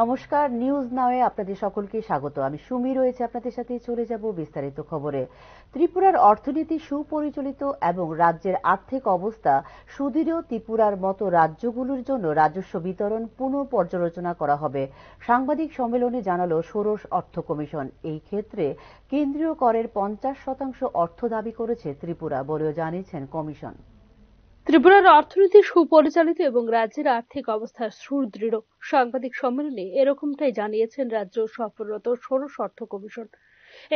নমস্কার, নিউজ নাওয়ে আপনাদের সকলকে স্বাগত। আমি সুমি রয়েছে আপনাদের সাথে। চলে যাব বিস্তারিত খবরে। ত্রিপুরার অর্থনীতি সুপরিচালিত এবং রাজ্যের আর্থিক অবস্থা সুদৃঢ় ত্রিপুরার মতো রাজ্যগুলোর জন্য রাজস্ব বিতরণ পুনঃপর্যালোচনা করা হবে। সাংবাদিক সম্মেলনে জানালো ষোড়শ অর্থ কমিশন। এই ক্ষেত্রে কেন্দ্রীয় করের 50% অর্থ দাবি করেছে ত্রিপুরা বলেও জানিয়েছেন কমিশন। ত্রিপুরার অর্থনীতি সুপরিচালিত এবং রাজ্যের আর্থিক অবস্থা সুদৃঢ়। সাংবাদিক সম্মেলনে এরকমটাই জানিয়েছেন রাজ্য সফররত ষোড়শ অর্থ কমিশন।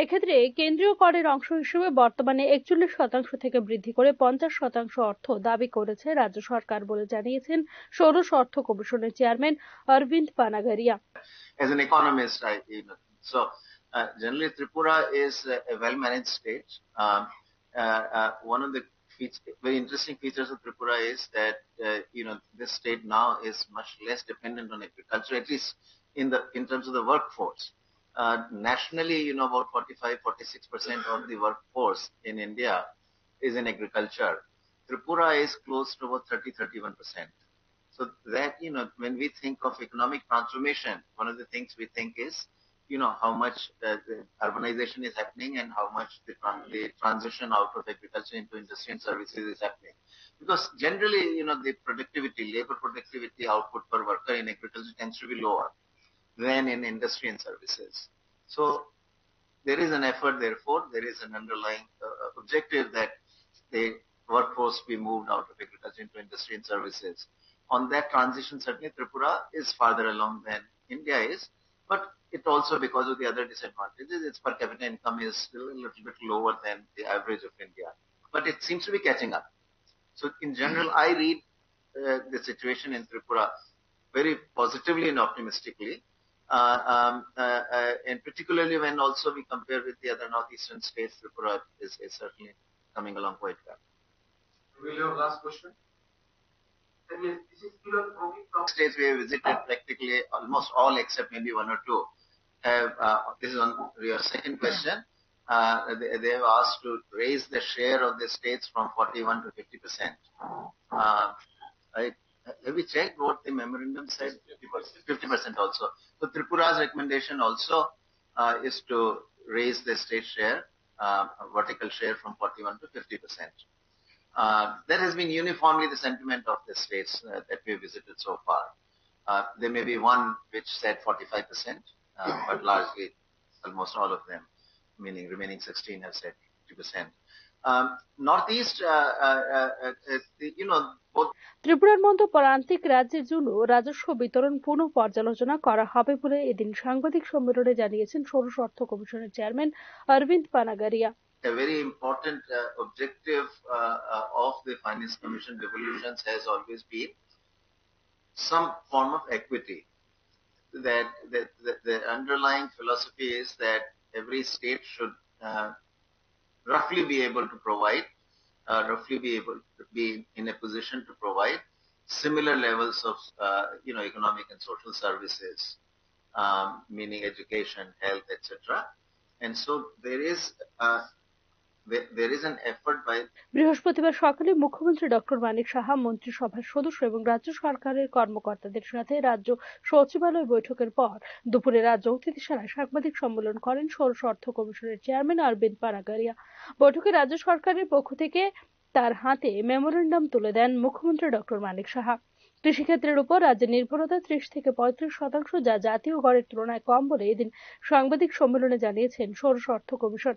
এক্ষেত্রে কেন্দ্রীয় করের অংশ হিসেবে বর্তমানে 41% থেকে বৃদ্ধি করে 50% অর্থ দাবি করেছে রাজ্য সরকার বলে জানিয়েছেন ষোড়শ অর্থ কমিশনের chairman Arvind Panagariya. As an economist, generally Tripura is a well-managed state. One of the very interesting features of Tripura is that this state now is much less dependent on agriculture, at least in terms of the workforce. Nationally, about 45-46% of the workforce in India is in agriculture. Tripura is close to about 30-31%. So that, when we think of economic transformation, one of the things we think is, how much the urbanization is happening and how much the transition out of agriculture into industry and services is happening. Because generally, the labor productivity output per worker in agriculture tends to be lower than in industry and services. So there is an effort, therefore, there is an underlying objective that the workforce be moved out of agriculture into industry and services. On that transition, certainly Tripura is farther along than India is, but it also, because of the other disadvantages, its per capita income is still a little bit lower than the average of India. But it seems to be catching up. So in general, I read the situation in Tripura very positively and optimistically, and particularly when also we compare with the other northeastern states, Tripura is certainly coming along quite well. Will your last question? States we have visited, practically almost all except maybe one or two have, this is on your second question, they have asked to raise the share of the states from 41 to 50%. Have we checked what the memorandum said? 50% also. So Tripura's recommendation also is to raise the state share, vertical share from 41 to 50%. That has been uniformly the sentiment of the states that we have visited so far. There may be one which said 45%, but largely almost all of them, meaning remaining 16, have said 50%. Northeast, both. ত্রিপুরার মতো প্রান্তিক রাজ্যের জন্য রাজস্ব বিতরণ পুনঃ পর্যালোচনা করা হবে বলে এদিন সাংবাদিক সম্মেলনে জানিয়েছেন ষোড়শ অর্থ কমিশনের chairman Arvind Panagariya. A very important objective of the Finance Commission devolutions has always been some form of equity. That the underlying philosophy is that every state should roughly be able to provide, be in a position to provide similar levels of economic and social services, meaning education, health, etc. And so there is an effort by. বৃহস্পতিবার সকালে মুখ্যমন্ত্রী doctor Manik Saha মন্ত্রিসভার সদস্য এবং রাজ্য সরকারের কর্মকর্তাদের সাথে রাজ্য সচিবালয় বৈঠকের পর দুপুরে রাজ্য অতিথিশালায় সাংবাদিক সম্মেলন করেন ষোড়শ অর্থ কমিশনের চেয়ারম্যান অরবিন্দ পানাগারিয়া। বৈঠকে রাজ্য সরকারের পক্ষ থেকে তার হাতে মেমোরেন্ডাম তুলে দেন মুখ্যমন্ত্রী ডক্টর মানিক সাহা। কৃষিক্ষেত্রের উপর রাজ্যের নির্ভরতা 30 থেকে 35%, যা জাতীয় গড়ের তুলনায় কম বলে এদিন সাংবাদিক সম্মেলনে জানিয়েছেন ষোড়শ অর্থ কমিশন।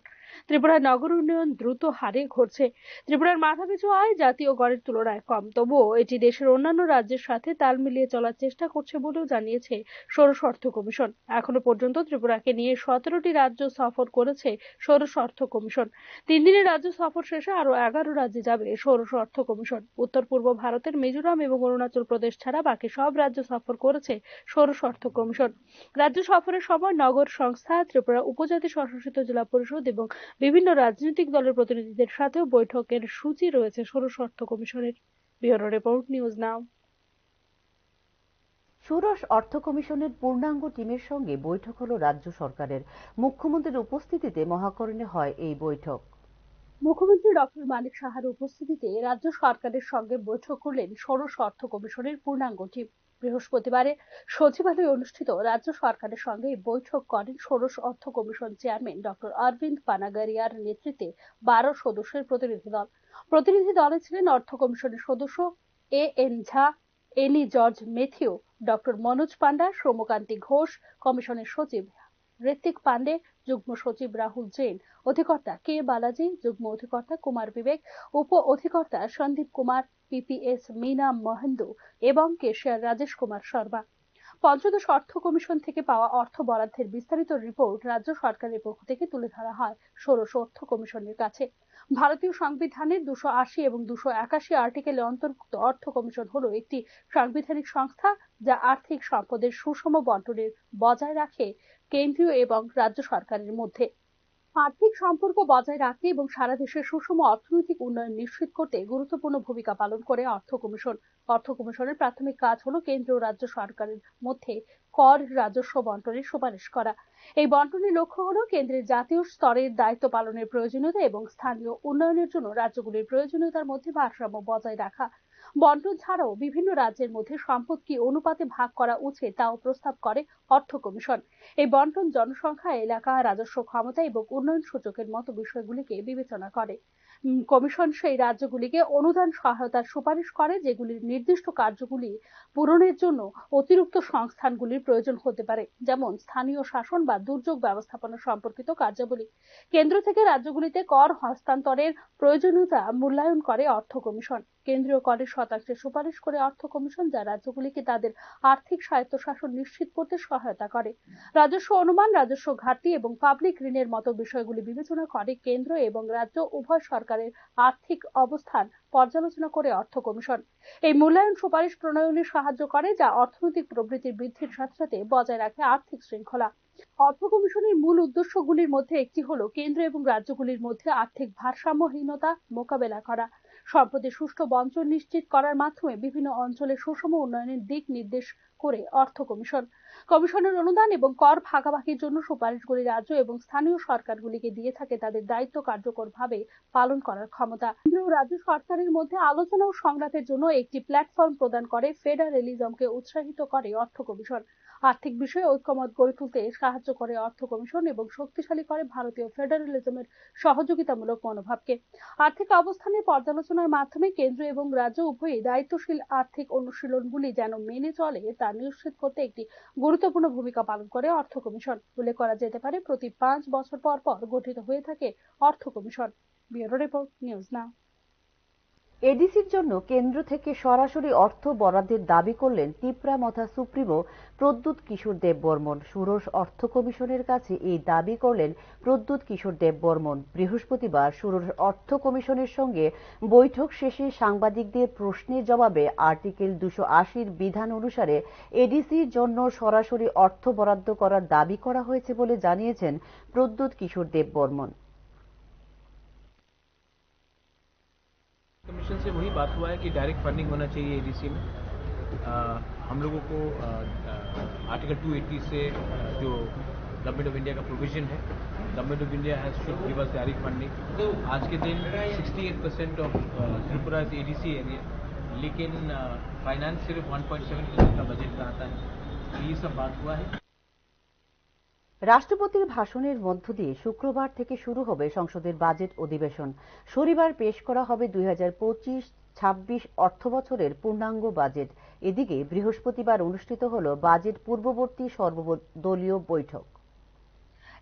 ত্রিপুরার নগর উন্নয়ন দ্রুত হারে ঘটছে। ত্রিপুরার মাথাপিছু আয় জাতীয় গড়ের তুলনায় কম, তবুও এটি দেশের অন্যান্য রাজ্যের সাথে তাল মিলিয়ে চলার চেষ্টা করছে বলেও জানিয়েছে ষোড়শ অর্থ কমিশন। এখনো পর্যন্ত ত্রিপুরাকে নিয়ে 17টি রাজ্য সফর করেছে ষোড়শ অর্থ কমিশন। 3 দিনের রাজ্য সফর শেষে আরো 11 রাজ্যে যাবে ষোড়শ অর্থ কমিশন। উত্তর পূর্ব ভারতের মিজোরাম এবং অরুণাচল প্রদেশ ছাড়া বাকি সব রাজ্য সফর করেছে ষোড়শ অর্থ কমিশন। রাজ্য সফরের সময় নগর সংস্থা, ত্রিপুরা উপজাতি স্বশাসিত জেলা পরিষদ এবং বিভিন্ন রাজনৈতিক দলের প্রতিনিধিদের সাথেও বৈঠকের সূচি রয়েছে ষোড়শ অর্থ কমিশনের। ব্যুরো রিপোর্ট, নিউজ নাও। ষোড়শ অর্থ কমিশনের পূর্ণাঙ্গ টিমের সঙ্গে বৈঠক হল রাজ্য সরকারের। মুখ্যমন্ত্রীর উপস্থিতিতে মহাকরণে হয় এই বৈঠক। মুখ্যমন্ত্রী ডক্টর মানিক সাহার উপস্থিতিতে রাজ্য সরকারের সঙ্গে বৈঠক করলেন ষোড়শ অর্থ কমিশনের পূর্ণাঙ্গ টিম। বৃহস্পতিবারে সচিবালয়ে অনুষ্ঠিত রাজ্য সরকারের সঙ্গে বৈঠক করেন ষোড়শ অর্থ কমিশন চেয়ারম্যান ডক্টর অরবিন্দ পানাগরিয়ার নেতৃত্বে 12 সদস্যের প্রতিনিধি দল। প্রতিনিধি দলে ছিলেন অর্থ কমিশনের সদস্য N Jha, Annie George Mathew, doctor Manoj Panda, Soumyakanti Ghosh, কমিশনের সচিব ঋত্বিক পান্ডে, যুগ্ম সচিব রাহুল জৈন, অধিকর্তা কে বালাজি, যুগ্ম অধিকর্তা কুমার বিবেক, উপ অধিকর্তা সন্দীপ কুমার, পিপিএস মীনা মহেন্দু এবং কেশিয়ার রাজেশ কুমার শর্মা। পঞ্চদশ অর্থ কমিশন থেকে পাওয়া অর্থ বরাদ্দের বিস্তারিত রিপোর্ট রাজ্য সরকারের পক্ষ থেকে তুলে ধরা হয় ষোড়শ অর্থ কমিশনের কাছে। ভারতীয় সংবিধানের 280 এবং 281 আর্টিকেলে অন্তর্ভুক্ত অর্থ কমিশন হলো একটি সাংবিধানিক সংস্থা যা আর্থিক সম্পদের সুষম বন্টনের বজায় রাখে কেন্দ্রীয় এবং রাজ্য সরকারের মধ্যে। আর্থিক সম্পর্ক বজায় রাখতে এবং সারা দেশের সুষম অর্থনৈতিক উন্নয়ন নিশ্চিত করতে গুরুত্বপূর্ণ ভূমিকা পালন করে অর্থ কমিশন। অর্থ কমিশনের প্রাথমিক কাজ হলো কেন্দ্র ও রাজ্য সরকারের মধ্যে কর রাজস্ব বন্টনের সুপারিশ করা। এই বন্টনের লক্ষ্য হলো কেন্দ্রের জাতীয় স্তরের দায়িত্ব পালনের প্রয়োজনীয়তা এবং স্থানীয় উন্নয়নের জন্য রাজ্যগুলির প্রয়োজনীয়তার মধ্যে ভারসাম্য বজায় রাখা। বন্টন ছাড়াও বিভিন্ন রাজ্যের মধ্যে সম্পদ কি অনুপাতে ভাগ করা উচিত তাও প্রস্তাব করে অর্থ কমিশন। এই বন্টন জনসংখ্যা, এলাকা, রাজস্ব ক্ষমতা এবং উন্নয়ন সূচকের মতো বিষয়গুলিকে বিবেচনা করে। কমিশন সেই রাজ্যগুলিকে অনুদান সহায়তার সুপারিশ করে যেগুলির নির্দিষ্ট কার্যগুলি পূরণের জন্য অতিরিক্ত সংস্থানগুলির প্রয়োজন হতে পারে, যেমন স্থানীয় শাসন বা দুর্যোগ ব্যবস্থাপনা সম্পর্কিত কার্যাবলী। কেন্দ্র থেকে রাজ্যগুলিতে কর হস্তান্তরের প্রয়োজনীয়তা মূল্যায়ন করে অর্থ কমিশন। কেন্দ্রীয় করের শতাংশের সুপারিশ করে অর্থ কমিশন, যা রাজ্যগুলিকে তাদের আর্থিক স্বায়ত্তশাসন নিশ্চিত করতে সহায়তা করে। রাজস্ব অনুমান, রাজস্ব ঘাটতি এবং পাবলিক ঋণের মতো বিষয়গুলি বিবেচনা করে কেন্দ্র এবং রাজ্য উভয় সরকারের আর্থিক অবস্থান পর্যালোচনা করে অর্থ কমিশন। এই মূল্যায়ন সুপারিশ প্রণয়নে সাহায্য করে, যা অর্থনৈতিক প্রবৃদ্ধির বৃদ্ধির সাথে সাথে বজায় রাখে আর্থিক শৃঙ্খলা। অর্থ কমিশনের মূল উদ্দেশ্যগুলির মধ্যে একটি হলো কেন্দ্র এবং রাজ্যগুলির মধ্যে আর্থিক ভারসাম্যহীনতা মোকাবেলা করা, সম্পদের সুষ্ঠু বন্টন নিশ্চিত করার মাধ্যমে বিভিন্ন অঞ্চলের সুষম উন্নয়নের দিক নির্দেশ করে অর্থ কমিশন। কমিশনের অনুদান এবং কর ভাগাভাগির জন্য সুপারিশগুলি রাজ্য এবং স্থানীয় সরকারগুলিকে দিয়ে থাকে তাদের দায়িত্ব কার্যকরভাবে পালন করার ক্ষমতা। কেন্দ্র ও রাজ্য সরকারের মধ্যে আলোচনা ও সংলাপের জন্য একটি প্ল্যাটফর্ম প্রদান করে, ফেডারেলিজমকে উৎসাহিত করে অর্থ কমিশন। আর্থিক বিষয়ে ঐক্যমত গড়ে তুলতে সাহায্য করে অর্থ কমিশন এবং শক্তিশালী করে ভারতীয় ফেডারেলিজমের সহযোগিতামূলক মনোভাবকে। আর্থিক অবস্থানের পর্যালোচনার মাধ্যমে কেন্দ্র এবং রাজ্য উভয়ই দায়িত্বশীল আর্থিক অনুশীলনগুলি যেন মেনে চলে তা নিশ্চিত করতে একটি গুরুত্বপূর্ণ ভূমিকা পালন করে অর্থ কমিশন। উল্লেখ করা যেতে পারে প্রতি 5 বছর পর পর গঠিত হয়ে থাকে অর্থ commission. Bureau report, news now. এডিসির জন্য কেন্দ্র থেকে সরাসরি অর্থ বরাদ্দের দাবি করলেন তিপ্রামথা সুপ্রিমো প্রদ্যুৎ কিশোর দেববর্মন। ষোড়শ অর্থ কমিশনের কাছে এই দাবি করলেন প্রদ্যুৎ কিশোর দেববর্মন। বৃহস্পতিবার ষোড়শ অর্থ কমিশনের সঙ্গে বৈঠক শেষে সাংবাদিকদের প্রশ্নের জবাবে আর্টিকেল 280 বিধান অনুসারে এডিসির জন্য সরাসরি অর্থ বরাদ্দ করার দাবি করা হয়েছে বলে জানিয়েছেন প্রদ্যুৎ কিশোর দেববর্মন। कमीशन से वही बात हुआ है कि डायरेक्ट फंडिंग होना चाहिए एडीसी में। हम लोगों को आर्टिकल 280 से जो गवर्नमेंट ऑफ इंडिया का प्रोविजन है, government of India has should give us direct funding. आज के दिन 68% of Tripura is ADC area, लेकिन फाइनेंस सिर्फ 1.7% का बजट का आता है। तो ये सब बात हुआ है। রাষ্ট্রপতির ভাষণের মধ্য দিয়ে শুক্রবার থেকে শুরু হবে সংসদের বাজেট অধিবেশন। শনিবার পেশ করা হবে 2025-26 অর্থবছরের পূর্ণাঙ্গ বাজেট। এদিকে বৃহস্পতিবার অনুষ্ঠিত হল বাজেট পূর্ববর্তী সর্বদলীয় বৈঠক।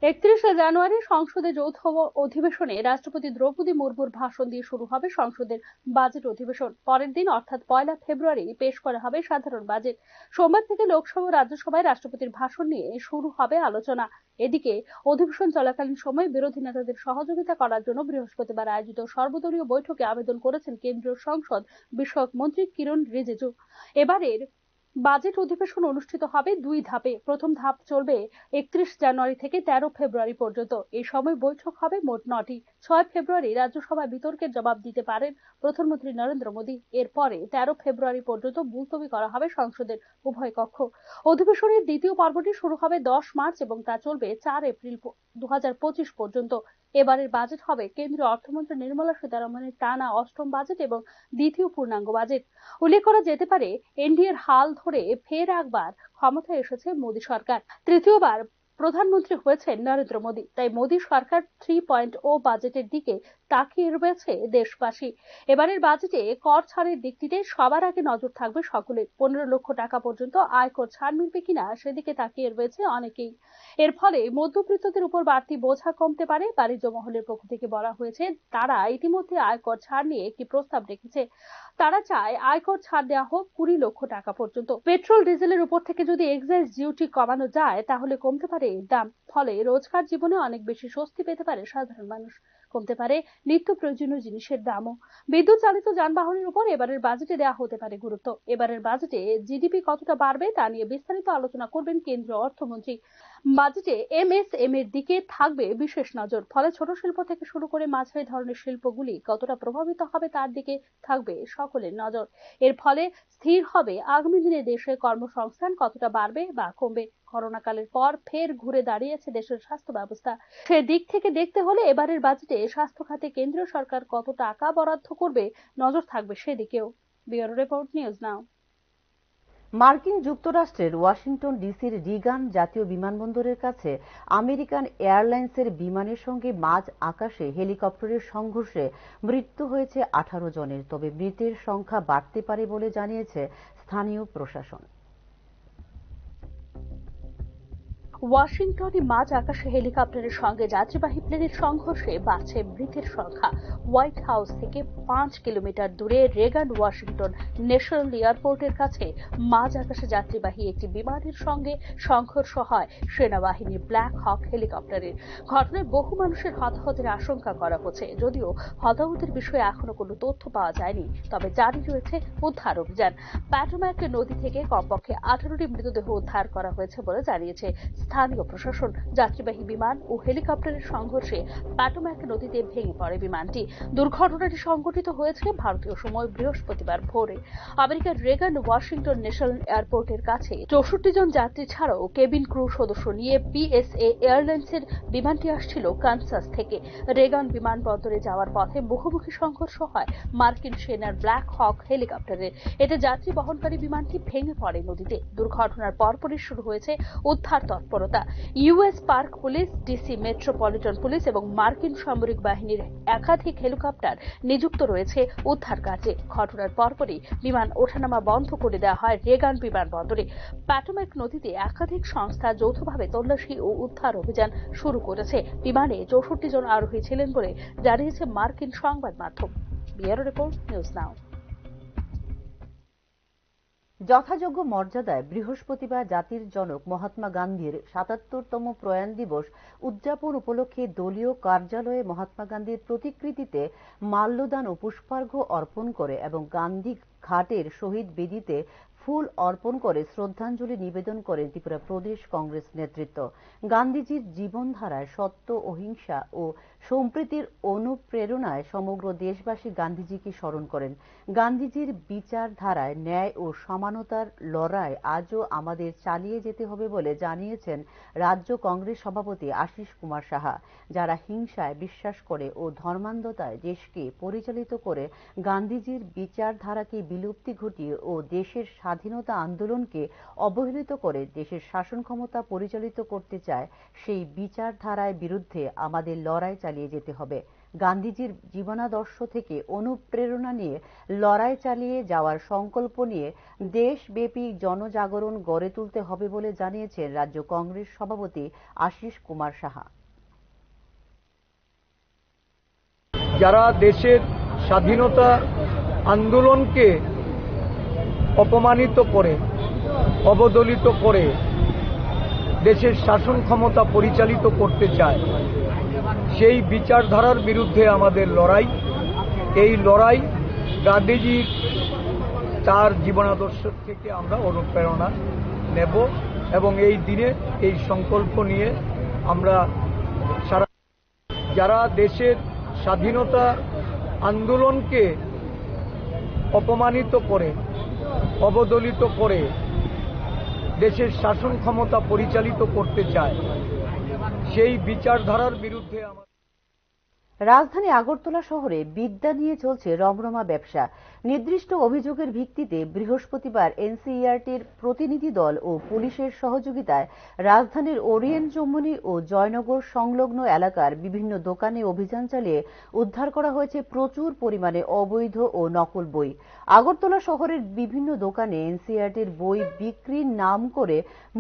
31শে জানুয়ারি সংসদে যৌথ অধিবেশনে রাষ্ট্রপতি দ্রৌপদী মুর্মুর ভাষণ দিয়ে শুরু হবে সংসদের বাজেট অধিবেশন। পরের দিন অর্থাৎ 1 ফেব্রুয়ারি পেশ করা হবে সাধারণ বাজেট। সোমবার থেকে লোকসভা ও রাজ্যসভায় রাষ্ট্রপতির ভাষণ নিয়ে শুরু হবে আলোচনা। এদিকে অধিবেশন চলাকালীন সময়ে বিরোধী নেতাদের সহযোগিতা করার জন্য বৃহস্পতিবার আয়োজিত সর্বদলীয় বৈঠকে আবেদন করেছেন কেন্দ্রীয় সংসদ বিষয়ক মন্ত্রী কিরণ রিজিজু। এবারের বাজেট অধিবেশন অনুষ্ঠিত হবে 2 ধাপে। প্রথম ধাপ চলবে 31 জানুয়ারি থেকে 13 ফেব্রুয়ারি পর্যন্ত। এই সময় বৈঠক হবে মোট 9টি। 6 ফেব্রুয়ারি রাজ্যসভায় বিতর্কের জবাব দিতে পারেন প্রধানমন্ত্রী নরেন্দ্র মোদী। এরপরে 13 ফেব্রুয়ারি পর্যন্ত মুলতবি করা হবে সংসদের উভয় কক্ষ। অধিবেশনের দ্বিতীয় পর্বটি শুরু হবে 10 মার্চ এবং তা চলবে 4 এপ্রিল 2025 পর্যন্ত। এবারের বাজেট হবে কেন্দ্রীয় অর্থমন্ত্রী নির্মলা সীতারামনের টানা 8ম বাজেট এবং দ্বিতীয় পূর্ণাঙ্গ বাজেট। উল্লেখ করা যেতে পারে, এনডিএর হাল ধরে ফের একবার ক্ষমতায় এসেছে মোদী সরকার। তৃতীয়বার প্রধানমন্ত্রী হয়েছেন নরেন্দ্র মোদী। তাই মোদী সরকার 3.0 বাজেটের দিকে তাকিয়ে রয়েছে দেশবাসী। এবারের বাজেটে কর ছাড়ের দিকটিতে সবার আগে নজর থাকবে সকলের। 15 লক্ষ টাকা পর্যন্ত আয়কর ছাড় মিলবে কিনা সেদিকে তাকিয়ে রয়েছে অনেকেই। এর ফলে মধ্যবিত্তদের উপর বাড়তি বোঝা কমতে পারে। বাণিজ্য মহলের পক্ষ থেকে বলা হয়েছে, তারা ইতিমধ্যে আয়কর ছাড় নিয়ে একটি প্রস্তাব রেখেছে। তারা চায় আয়কর ছাড় দেওয়া হোক 20 লক্ষ টাকা পর্যন্ত। পেট্রোল ডিজেলের উপর থেকে যদি এক্সাইজ ডিউটি কমানো যায় তাহলে কমতে পারে দাম। ফলে রোজকার জীবনে অনেক বেশি স্বস্তি পেতে পারে সাধারণ মানুষ। কমতে পারে নিত্য প্রয়োজনীয় জিনিসের দামও। বিদ্যুৎ চালিত যানবাহনের উপর এবারের বাজেটে দেওয়া হতে পারে গুরুত্ব। এবারের বাজেটে জিডিপি কতটা বাড়বে তা নিয়ে বিস্তারিত আলোচনা করবেন কেন্দ্রীয় অর্থমন্ত্রী। বাজেটে এমএসএমই এর দিকে থাকবে বিশেষ নজর। ফলে ছোট শিল্প থেকে শুরু করে মাঝারি ধরনের শিল্পগুলি কতটা প্রভাবিত হবে তার দিকে থাকবে সকলের নজর। এর ফলে স্থির হবে আগামী দিনে দেশে কর্মসংস্থান কতটা বাড়বে বা কমবে। করোনাকালের পর ফের ঘুরে দাঁড়িয়েছে দেশের স্বাস্থ্য ব্যবস্থা। সেদিক থেকে দেখতে হলে এবারের বাজেটে স্বাস্থ্য খাতে কেন্দ্রীয় সরকার কত টাকা বরাদ্দ করবে নজর থাকবে সেদিকেও। ব্যুরো রিপোর্ট, নিউজ নাও। মার্কিন যুক্তরাষ্ট্রের ওয়াশিংটন ডিসির রিগান জাতীয় বিমানবন্দরের কাছে আমেরিকান এয়ারলাইন্সের বিমানের সঙ্গে মাঝ আকাশে হেলিকপ্টারের সংঘর্ষে মৃত্যু হয়েছে 18 জনের। তবে মৃতের সংখ্যা বাড়তে পারে বলে জানিয়েছে স্থানীয় প্রশাসন। ওয়াশিংটনে মাঝ আকাশে হেলিকপ্টারের সঙ্গে যাত্রীবাহী প্লেনের সংঘর্ষে বাড়ছে মৃতের সংখ্যা। হোয়াইট হাউস থেকে 5 কিলোমিটার দূরে রেগান ওয়াশিংটন ন্যাশনাল এয়ারপোর্টের কাছে মাঝ আকাশে যাত্রীবাহী একটি বিমানের সঙ্গে সংঘর্ষ হয় সেনাবাহিনীর ব্ল্যাক হক হেলিকপ্টারের। ঘটনায় বহু মানুষের হতাহতের আশঙ্কা করা হচ্ছে। যদিও হতাহতের বিষয়ে এখনো কোনো তথ্য পাওয়া যায়নি, তবে জারি রয়েছে উদ্ধার অভিযান। প্যাটোম্যাক নদী থেকে কমপক্ষে 18টি মৃতদেহ উদ্ধার করা হয়েছে বলে জানিয়েছে স্থানীয় প্রশাসন। যাত্রীবাহী বিমান ও হেলিকপ্টারের সংঘর্ষে প্যাটোম্যাক নদীতে ভেঙে পড়ে বিমানটি। দুর্ঘটনাটি সংঘটিত হয়েছে ভারতীয় সময় বৃহস্পতিবার ভোরে। আমেরিকার রেগান ওয়াশিংটন ন্যাশনাল এয়ারপোর্টের কাছে 64 জন যাত্রী ছাড়াও কেবিন ক্রু সদস্য নিয়ে পিএসএ এয়ারলাইন্সের বিমানটি আসছিল কানসাস থেকে। রেগান বিমানবন্দরে যাওয়ার পথে মুখোমুখি সংঘর্ষ হয় মার্কিন সেনার ব্ল্যাক হক হেলিকপ্টারের। এতে যাত্রী বহনকারী বিমানটি ভেঙে পড়ে নদীতে। দুর্ঘটনার পরপরই শুরু হয়েছে উদ্ধার তৎপরতা। US park police, DC metropolitan police এবং মার্কিন সামরিক বাহিনীর একাধিক হেলিকপ্টার নিযুক্ত রয়েছে উদ্ধার কাজে। ঘটনার পরপরই বিমান ওঠানামা বন্ধ করে দেওয়া হয় রেগান বিমানবন্দরে। প্যাটোম্যাক নদীতে একাধিক সংস্থা যৌথভাবে তল্লাশি ও উদ্ধার অভিযান শুরু করেছে। বিমানে 64 জন আরোহী ছিলেন বলে জানিয়েছে মার্কিন সংবাদ মাধ্যম। ব্যুরো রিপোর্ট, নিউজ নাও। যথাযোগ্য মর্যাদায় বৃহস্পতিবার জাতির জনক মহাত্মা গান্ধীর 77তম প্রয়াণ দিবস উদযাপন উপলক্ষে দলীয় কার্যালয়ে মহাত্মা গান্ধীর প্রতিকৃতিতে মাল্যদান ও পুষ্পার্ঘ্য অর্পণ করে এবং গান্ধী ঘাটের শহীদ বেদিতে ফুল অর্পণ করে শ্রদ্ধাঞ্জলি নিবেদন করেন ত্রিপুরা প্রদেশ কংগ্রেস নেতৃত্ব। গান্ধীজির জীবনধারায় সত্য, অহিংসা ও সম্প্রীতির অনুপ্রেরণায় সমগ্র দেশবাসী গান্ধীজিকে স্মরণ করেন। গান্ধীজির বিচারধারায় ন্যায় ও সমানতার লড়াই আজও আমাদের চালিয়ে যেতে হবে বলে জানিয়েছেন রাজ্য কংগ্রেস সভাপতি আশিস কুমার সাহা। যারা হিংসায় বিশ্বাস করে ও ধর্মান্ধতায় দেশকে পরিচালিত করে গান্ধীজির বিচারধারাকে বিলুপ্তি ঘটিয়ে ও দেশের স্বাধীনতা আন্দোলনকে অবহেলিত করে দেশের শাসন ক্ষমতা পরিচালিত করতে চায়, সেই বিচারধারার বিরুদ্ধে আমাদের লড়াই চালিয়ে যেতে হবে। গান্ধীজির জীবনাদর্শ থেকে অনুপ্রেরণা নিয়ে লড়াই চালিয়ে যাওয়ার সংকল্প নিয়ে দেশব্যাপী জনজাগরণ গড়ে তুলতে হবে বলে জানিয়েছেন রাজ্য কংগ্রেস সভাপতি আশিস কুমার সাহা। যারা দেশের স্বাধীনতা আন্দোলনকে অপমানিত করে, অবদলিত করে দেশের শাসন ক্ষমতা পরিচালিত করতে চায়, সেই বিচারধারার বিরুদ্ধে আমাদের লড়াই। এই লড়াই গান্ধীজির তার জীবনাদর্শ থেকে আমরা অনুপ্রেরণা নেব এবং এই দিনে এই সংকল্প নিয়ে আমরা সারা যারা দেশের স্বাধীনতা আন্দোলনকে অপমানিত করে অবদলিত করে দেশের শাসন ক্ষমতা পরিচালিত করতে চায় সেই বিচারধারার বিরুদ্ধে আমরা রাজধানী আগরতলা শহরে বিদ্যা নিয়ে চলছে রমরমা ব্যবসা। নির্দিষ্ট অভিযোগের ভিত্তিতে বৃহস্পতিবার এনসিইআরটির প্রতিনিধি দল ও পুলিশের সহযোগিতায় রাজধানীর ওরিয়েন্ট চৌমুহনী ও জয়নগর সংলগ্ন এলাকার বিভিন্ন দোকানে অভিযান চালিয়ে উদ্ধার করা হয়েছে প্রচুর পরিমাণে অবৈধ ও নকল বই। আগরতলা শহরের বিভিন্ন দোকানে এনসিইআরটির বই বিক্রির নাম করে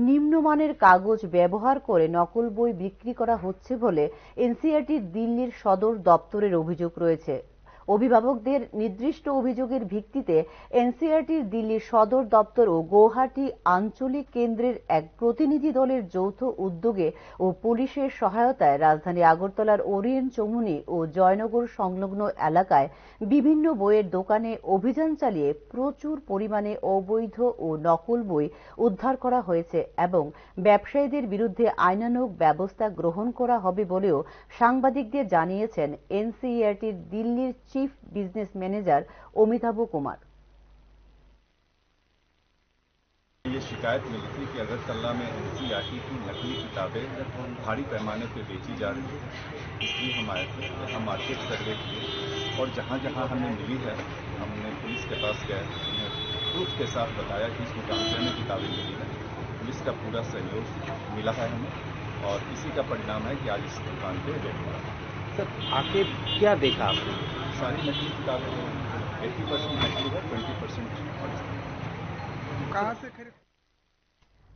নিম্নমানের কাগজ ব্যবহার করে নকল বই বিক্রি করা হচ্ছে বলে এনসিইআরটির দিল্লির সদর দপ্তরের অভিযোগ রয়েছে। অভিভাবকদের নির্দিষ্ট অভিযোগের ভিত্তিতে এনসিইআরটির দিল্লির সদর দপ্তর ও গৌহাটি আঞ্চলিক কেন্দ্রের এক প্রতিনিধি দলের যৌথ উদ্যোগে ও পুলিশের সহায়তায় রাজধানী আগরতলার ওরিয়েন্ট চৌমুহনী ও জয়নগর সংলগ্ন এলাকায় বিভিন্ন বইয়ের দোকানে অভিযান চালিয়ে প্রচুর পরিমাণে অবৈধ ও নকল বই উদ্ধার করা হয়েছে এবং ব্যবসায়ীদের বিরুদ্ধে আইনানুগ ব্যবস্থা গ্রহণ করা হবে বলেও সাংবাদিকদের জানিয়েছেন এনসিইআরটির দিল্লির chief business manager Amitabh Kumar. ये शिकायत मिली थी कि अगरतला में एनसीईआरटी की नकली किताबें भारी पैमाने पर बेची जा रही है, इसलिए हम आए थे। हम मार्केट सर्वे किए और जहाँ जहाँ हमें मिली है हमने पुलिस के पास गए, उन्हें प्रूफ के साथ बताया कि इस दुकान से हमें किताबें मिली है। पुलिस का पूरा सहयोग मिला है हमें और इसी का परिणाम है कि आज इस दुकान पे रेड हुआ। सर आके क्या देखा आपने? सारी नकली किताबें 80% नकली है, 20% कहाँ से खरीद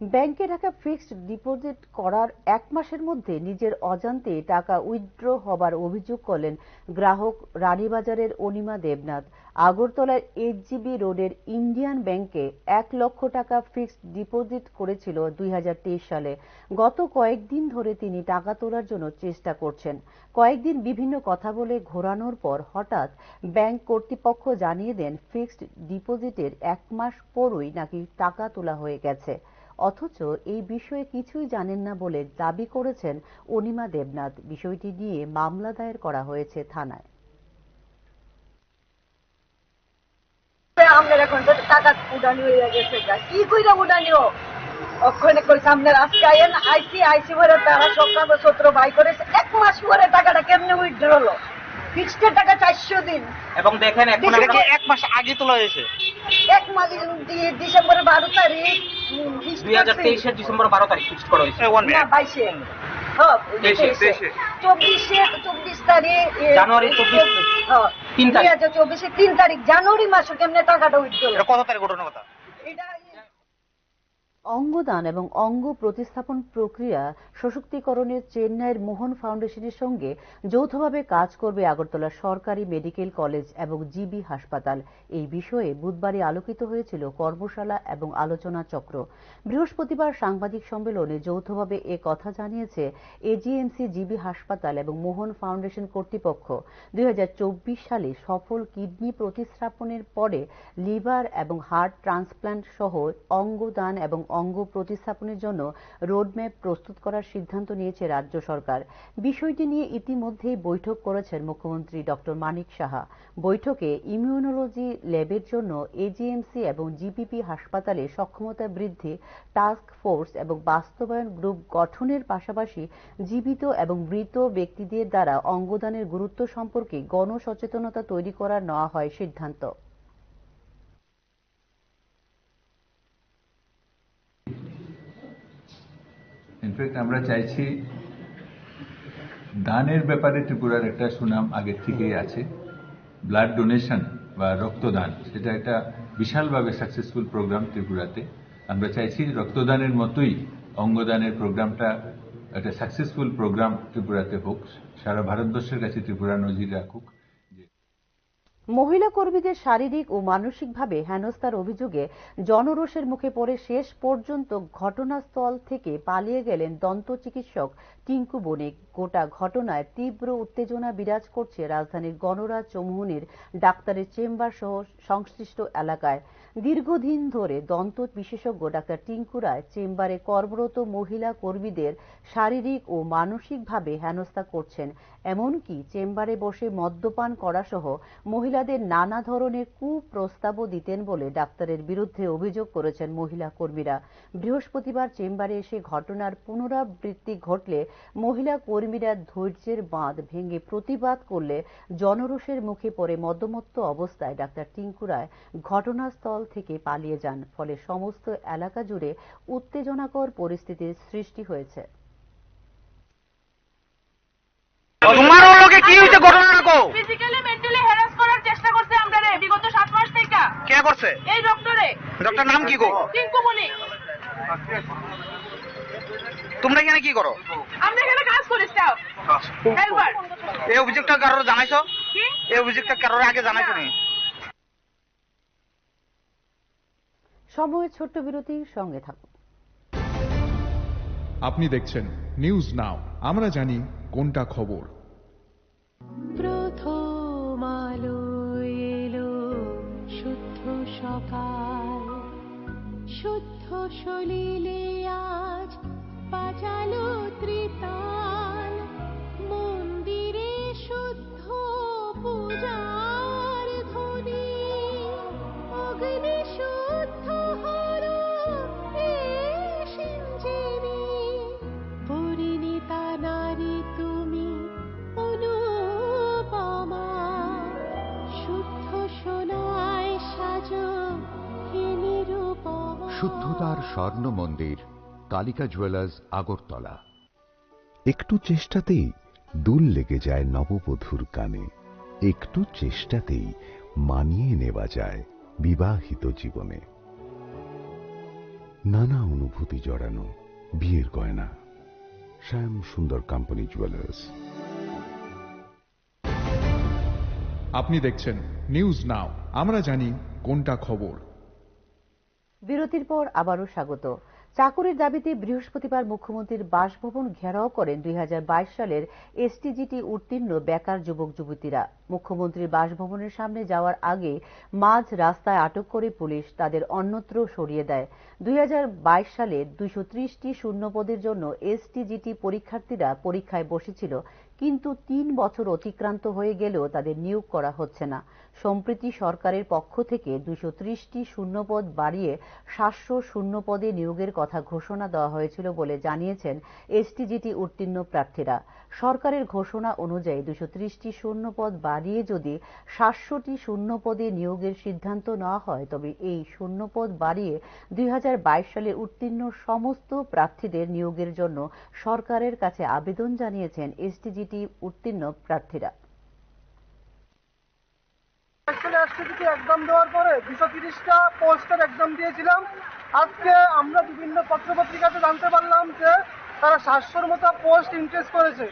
ব্যাংকে টাকা ফিক্সড ডিপোজিট করার এক মাসের মধ্যে নিজের অজান্তে টাকা উইথড্র হবার অভিযোগ করলেন গ্রাহক রানীবাজারের অনিমা দেবনাথ। আগরতলার এইচজিবি রোডের ইন্ডিয়ান ব্যাংকে 1 লক্ষ টাকা ফিক্সড ডিপোজিট করেছিল 2023 সালে। গত কয়েকদিন ধরে তিনি টাকা তোলার জন্য চেষ্টা করছেন। কয়েকদিন বিভিন্ন কথা বলে ঘোরানোর পর হঠাৎ ব্যাংক কর্তৃপক্ষ জানিয়ে দেন ফিক্সড ডিপোজিটের 1 মাস পরই নাকি টাকা তোলা হয়ে গেছে। অথচ এই বিষয়ে কিছুই জানেন না বলে দাবি করেছেন অনিমা দেবনাথ। বিষয়টি নিয়ে মামলা দায়ের করা হয়েছে থানায়। আমরা এখন তো টাকা উড়ানি হয়ে গেছে, কি কইরা উড়ানিও ওখানে কই সামনে আজকে আইসি ভরে তারা সব কাগজপত্র বাই করেছে। 1 মাস পরে টাকাটা কেমনে উইথড্র হলো? ফিক্সড টাকা 400 দিন এবং দেখেন এখন 1 মাস আগে তোলা হয়েছে। 1 মাস ডিসেম্বরের 12 তারিখ 2023 এর ডিসেম্বর 12 তারিখ ফিক্সড করা হয়েছে। না 22 হ্যাঁ 24 তারিখ জানুয়ারি 24 হ্যাঁ 3 তারিখ 2024 3 তারিখ জানুয়ারি মাসে কেমনে টাকাটা উইথড্র হলো? এটা কত তারিখ ঘটনার কথা? এটা অঙ্গদান এবং অঙ্গ প্রতিস্থাপন প্রক্রিয়া সশক্তিকরণের চেন্নাইয়ের মোহন ফাউন্ডেশনের সঙ্গে যৌথভাবে কাজ করবে আগরতলা সরকারি মেডিকেল কলেজ এবং জিবি হাসপাতাল। এই বিষয়ে বুধবারই আলোকিত হয়েছিল কর্মশালা এবং আলোচনা চক্র। বৃহস্পতিবার সাংবাদিক সম্মেলনে যৌথভাবে এ কথা জানিয়েছে এজিএমসি জিবি হাসপাতাল এবং মোহন ফাউন্ডেশন কর্তৃপক্ষ। 2024 সালে সফল কিডনি প্রতিস্থাপনের পরে লিভার এবং হার্ট ট্রান্সপ্লান্ট সহ অঙ্গদান এবং অঙ্গ প্রতিস্থাপনের জন্য রোডম্যাপ প্রস্তুত করার সিদ্ধান্ত নিয়েছে রাজ্য সরকার। বিষয়টি নিয়ে ইতিমধ্যেই বৈঠক করেছেন মুখ্যমন্ত্রী ডক্টর মানিক সাহা। বৈঠকে ইমিউনোলজি ল্যাবের জন্য এজিএমসি এবং জিপিপি হাসপাতালে সক্ষমতা বৃদ্ধি টাস্ক ফোর্স এবং বাস্তবায়ন গ্রুপ গঠনের পাশাপাশি জীবিত এবং মৃত ব্যক্তিদের দ্বারা অঙ্গদানের গুরুত্ব সম্পর্কে গণসচেতনতা তৈরি করার নেওয়া হয় সিদ্ধান্ত। ইনফ্যাক্ট আমরা চাইছি দানের ব্যাপারে ত্রিপুরার একটা সুনাম আগের থেকেই আছে। ব্লাড ডোনেশন বা রক্তদান সেটা একটা বিশালভাবে সাকসেসফুল প্রোগ্রাম ত্রিপুরাতে। আমরা চাইছি রক্তদানের মতোই অঙ্গদানের প্রোগ্রামটা একটা সাকসেসফুল প্রোগ্রাম ত্রিপুরাতে হোক, সারা ভারতবর্ষের কাছে ত্রিপুরা নজির রাখুক। মহিলা কর্মীদের শারীরিক ও মানসিকভাবে হেনস্থার অভিযোগে জনরোষের মুখে পড়ে শেষ পর্যন্ত ঘটনাস্থল থেকে পালিয়ে গেলেন দন্ত চিকিৎসক টিঙ্কু বণিক। গোটা ঘটনায় তীব্র উত্তেজনা বিরাজ করছে রাজধানীর গণরাজ চৌমুহনীর ডাক্তারের চেম্বার সহ সংশ্লিষ্ট এলাকায়। দীর্ঘদিন ধরে দন্ত বিশেষজ্ঞ ডাক্তার টিঙ্কু রায় চেম্বারে কর্মরত মহিলা কর্মীদের শারীরিক ও মানসিকভাবে হেনস্থা করছেন, এমনকি চেম্বারে বসে মদ্যপান করা সহ মহিলাদের নানা ধরনের কুপ্রস্তাবও দিতেন বলে ডাক্তারের বিরুদ্ধে অভিযোগ করেছেন মহিলা কর্মীরা। বৃহস্পতিবার চেম্বারে এসে ঘটনার পুনরাবৃত্তি ঘটলে মহিলা কর্মীরা ধৈর্যের বাঁধ ভেঙে প্রতিবাদ করলে জনরোষের মুখে পড়ে মদ্যমত্ত অবস্থায় ডাক্তার টিঙ্কু রায় ঘটনাস্থল থেকে পালিয়ে যান। ফলে সমস্ত এলাকা জুড়ে উত্তেজনাকর পরিস্থিতির সৃষ্টি হয়েছে। তোমার লোকে কি হইছে ঘটনাটা কও? ফিজিক্যালি মেন্টালি হ্যারাস করার চেষ্টা করছে আমরারে বিগত 7 মাস থেকে। কে করছে? এই ডক্টরে। ডক্টর নাম কি গো? টিঙ্কু মল্লিক। তোমরা এখানে কি করো? আমরা এখানে কাজ করি স্টাফ। হেল্পার। এই অভিযোগটা কারোর জানাইছো? কি? এই অভিযোগটা কারোর আগে জানাইছো নি? সময়ের ছোট্ট বিরতির সঙ্গে থাকুন। আপনি দেখছেন নিউজ নাও, আমরা জানি কোনটা খবর। প্রথম আলো এলো শুদ্ধ সকাল, শুদ্ধ সলিলে আজ বাজালো ত্রিতাল, মন্দিরে শুদ্ধ পূজার ধ্বনি, অগ্নি শুদ্ধ হর সিঞ্জিনী, পরিণীতা নারী তুমি অনুপমা, শুদ্ধ সোনায় সাজো হে নিরুপমা। শুদ্ধতার স্বর্ণ মন্দির, কালিকা জুয়েলার্স, আগরতলা। একটু চেষ্টাতেই দুল লেগে যায় নববধূর কানে, একটু চেষ্টাতেই মানিয়ে নেওয়া যায় বিবাহিত জীবনে। নানা অনুভূতি জড়ানো বিয়ের গয়না, শ্যাম সুন্দর কোম্পানি জুয়েলার্স। আপনি দেখছেন নিউজ নাও, আমরা জানি কোনটা খবর। বিরতির পর আবারও স্বাগত। চাকরির দাবিতে বৃহস্পতিবার মুখ্যমন্ত্রীর বাসভবন ঘেরাও করেন 2022 সালের এসটিজিটি উত্তীর্ণ বেকার যুবক যুবতীরা। মুখ্যমন্ত্রীর বাসভবনের সামনে যাওয়ার আগে মাঝ রাস্তায় আটক করে পুলিশ তাদের অন্যত্র সরিয়ে দেয়। 2022 সালে 230টি শূন্যপদের জন্য এসটিজিটি পরীক্ষার্থীরা পরীক্ষায় বসেছিল, কিন্তু 3 বছর অতিক্রান্ত হয়ে গেলেও তাদের নিয়োগ করা হচ্ছে না। সম্প্রতি সরকারের পক্ষ থেকে 230টি শূন্যপদ বাড়িয়ে 700 শূন্যপদে নিয়োগের কথা ঘোষণা দেওয়া হয়েছিল বলে জানিয়েছেন এসটিজিটি উত্তীর্ণ প্রার্থীরা। সরকারের ঘোষণা অনুযায়ী 230টি শূন্যপদ বাড়িয়ে যদি 700টি শূন্যপদে নিয়োগের সিদ্ধান্ত নেওয়া হয়, তবে এই শূন্যপদ বাড়িয়ে 2022 সালে উত্তীর্ণ সমস্ত প্রার্থীদের নিয়োগের জন্য সরকারের কাছে আবেদন জানিয়েছেন এসটিজিটি উত্তীর্ণ প্রার্থীরা। এক্সাম দেওয়ার পরে 230টা পোস্টের এক্সাম দিয়েছিলাম। আজকে আমরা বিভিন্ন পত্রপত্রিকাতে জানতে পারলাম যে তারা 700-র মতো পোস্ট ইনক্রিজ করেছে।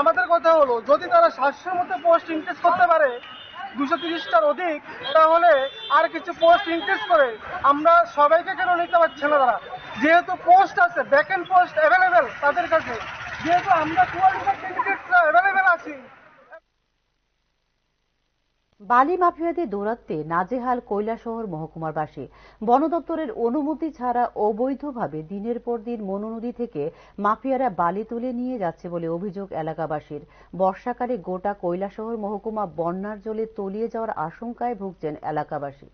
আমাদের কথা হলো, যদি তারা 700-র মতো পোস্ট ইনক্রিজ করতে পারে 230টার অধিক, তাহলে আর কিছু পোস্ট ইনক্রিজ করে আমরা সবাইকে কেন নিতে পারছে না তারা? যেহেতু পোস্ট আছে, ভ্যাকেন্ট পোস্ট অ্যাভেলেবেল তাদের কাছে, যেহেতু আমরা কোয়ালিফাইড ক্যান্ডিডেটরা অ্যাভেলেবেল আছি। বালি মাফিয়াদের দৌরাত্মে নাজেহাল কৈলাসহর মহকুমাবাসী। বন দপ্তরের অনুমতি ছাড়া অবৈধভাবে দিনের পর দিন মনু নদী থেকে মাফিয়ারা বালি তুলে নিয়ে যাচ্ছে বলে অভিযোগ এলাকাবাসীর। বর্ষাকালে গোটা কৈলাসহর মহকুমা বন্যার জলে তলিয়ে যাওয়ার আশঙ্কায় ভুগছেন এলাকাবাসী।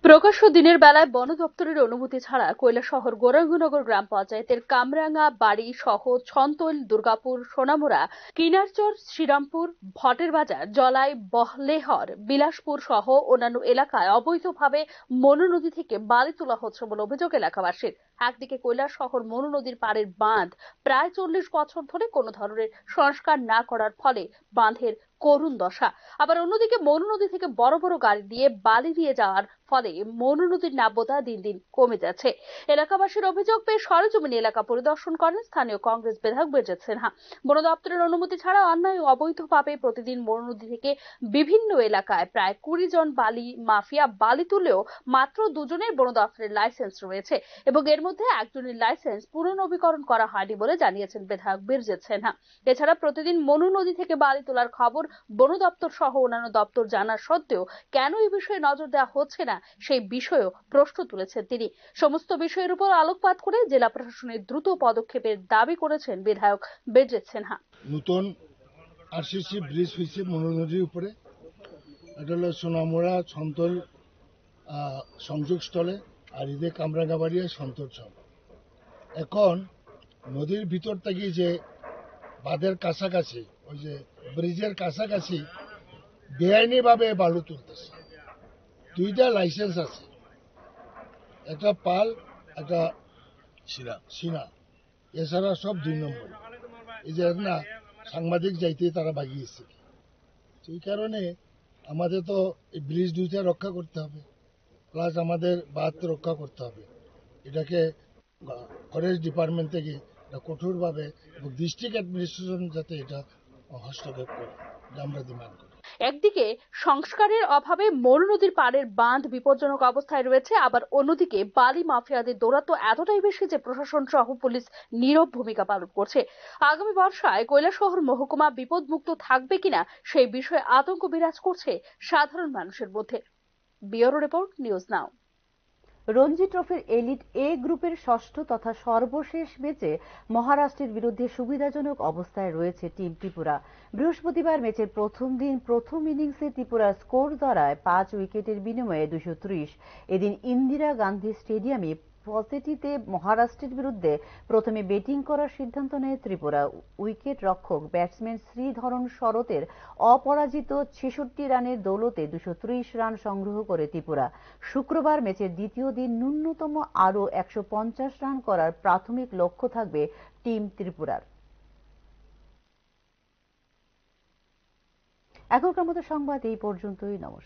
প্রকাশ্য দিনের বেলায় বন দপ্তরের অনুমতি ছাড়া কৈলাসহর গৌরাঙ্গনগর গ্রাম পঞ্চায়েতের কামরাঙ্গা বাড়ি সহ ছন্তৈল, দুর্গাপুর, সোনামুড়া, কিনারচর, শ্রীরামপুর, ভটের বাজার, জলাই, বহলেহর, বিলাসপুর সহ অন্যান্য এলাকায় অবৈধভাবে মনু নদী থেকে বালি তোলা হচ্ছে বলে অভিযোগ এলাকাবাসীর। একদিকে কৈলাসহর মনু নদীর পাড়ের বাঁধ প্রায় 40 বছর ধরে কোনো ধরনের সংস্কার না করার ফলে বাঁধের করুণ দশা, আবার অন্যদিকে মনু নদী থেকে বড় বড় গাড়ি দিয়ে বালি দিয়ে যাওয়ার ফলে মনু নদীর নাব্যতা দিন দিন কমে যাচ্ছে। এলাকাবাসীর অভিযোগ পেয়ে সরেজমিনে এলাকা পরিদর্শন করেন স্থানীয় কংগ্রেস বিধায়ক বিরজিৎ সিনহা। বন দপ্তরের অনুমতি ছাড়া অন্যায় অবৈধভাবে প্রতিদিন মনু নদী থেকে বিভিন্ন এলাকায় প্রায় 20 জন বালি মাফিয়া বালি তুলেও মাত্র 2 জনের বন দপ্তরের লাইসেন্স রয়েছে এবং এর মধ্যে একজনের লাইসেন্স পুনর্নবীকরণ করা হয়নি বলে জানিয়েছেন বিধায়ক বীরজিৎ সিনহা। এছাড়া প্রতিদিন মনু নদী থেকে বালি তোলার খবর বন দপ্তর সহ অন্যান্য দপ্তর জানার সত্ত্বেও কেন এই বিষয়ে নজর দেওয়া হচ্ছে না সেই বিষয়েও প্রশ্ন তুলেছেন তিনি। সমস্ত বিষয়ের উপর আলোকপাত করে জেলা প্রশাসনের দ্রুত পদক্ষেপের দাবি করেছেন বিধায়ক বীরজিৎ সিনহা। নতুন আরসিসি ব্রিজ হয়েছে মনু নদীর উপরে, এটা হলো সোনামুড়া সন্তল সংযোগস্থলে, আর এদের কামরাঙ্গাবাড়িয়া সন্তরছল। এখন নদীর ভিতর থেকে যে বাঁধের কাছাকাছি, ওই যে ব্রিজের কাছাকাছি বেআইনিভাবে বালু তুলতেছে। দুইটা লাইসেন্স আছে, একটা পাল, একটা সিনা, এছাড়া সব 2 নম্বর। এই যে না সাংবাদিক যাইতে তারা ভাগিয়েছে। সেই কারণে আমাদের তো এই ব্রিজ দুইটা রক্ষা করতে হবে, প্লাস আমাদের বাঁধ রক্ষা করতে হবে। এটাকে ফরেস্ট ডিপার্টমেন্ট থেকে কঠোরভাবে এবং ডিস্ট্রিক্ট অ্যাডমিনিস্ট্রেশন যাতে এটা হস্তক্ষেপ করে, আমরা ডিমান্ড করি। একদিকে সংস্কারের অভাবে মনু নদীর পাড়ের বাঁধ বিপজ্জনক অবস্থায় রয়েছে, আবার অন্যদিকে বালি মাফিয়াদের দৌরাত্ম্য এতটাই বেশি যে প্রশাসন সহ পুলিশ নীরব ভূমিকা পালন করছে। আগামী বর্ষায় কৈলাসহর মহকুমা বিপদমুক্ত থাকবে কিনা সেই বিষয়ে আতঙ্ক বিরাজ করছে সাধারণ মানুষের মধ্যে। ব্যুরো রিপোর্ট, নিউজ নাও। রঞ্জি ট্রফির এলিট এ গ্রুপের ষষ্ঠ তথা সর্বশেষ ম্যাচে মহারাষ্ট্রের বিরুদ্ধে সুবিধাজনক অবস্থায় রয়েছে টিম ত্রিপুরা। বৃহস্পতিবার ম্যাচের প্রথম দিন প্রথম ইনিংসে ত্রিপুরার স্কোর দাঁড়ায় 5 উইকেটের বিনিময়ে 230। এদিন ইন্দিরা গান্ধী স্টেডিয়ামে পসেটিতে মহারাষ্ট্রের বিরুদ্ধে প্রথমে ব্যাটিং করার সিদ্ধান্ত নেয় ত্রিপুরা। উইকেট রক্ষক ব্যাটসম্যান শ্রীধরন শরতের অপরাজিত 66 রানের দৌলতে 230 রান সংগ্রহ করে ত্রিপুরা। শুক্রবার ম্যাচের দ্বিতীয় দিন ন্যূনতম আরও 150 রান করার প্রাথমিক লক্ষ্য থাকবে টিম ত্রিপুরার। এখনকার মতো সংবাদ এই পর্যন্তই। নমস্কার।